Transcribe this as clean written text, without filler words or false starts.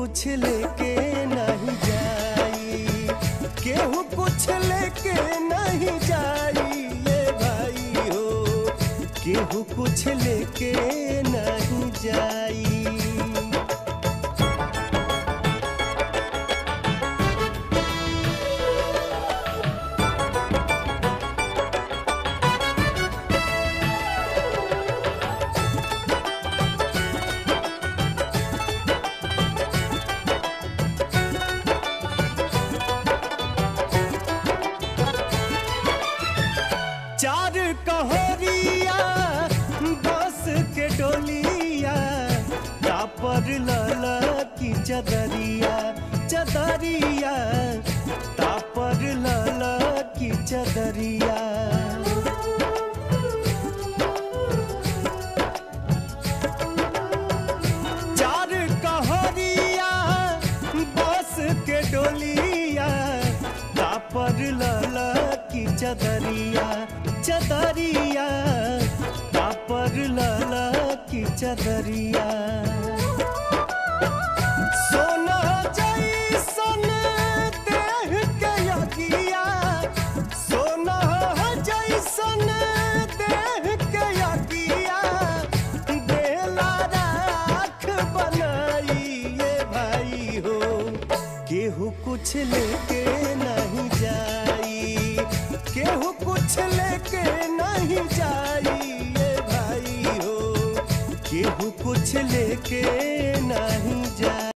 कुछ लेके नहीं जाई, केहू कुछ लेके नहीं जाई ये भाई हो, केहू कुछ लेके नहीं जाई। चार कहोरिया बस के डोलिया, तापर लाला की चदरिया, चदरिया तापर लाला की चदरिया। चार कहोरिया बस के डोलिया, तापर लाला की चदरिया, चदरिया तापर लाला की चदरिया। सोना जैसन देह के यकिया, सोना जैसन देह के यकिया, बेला राख बनाई ये भाई हो, केहू कुछ लेके नहीं जाई, केहू कुछ लेके नहीं जाई ये भाई हो, केहू कुछ लेके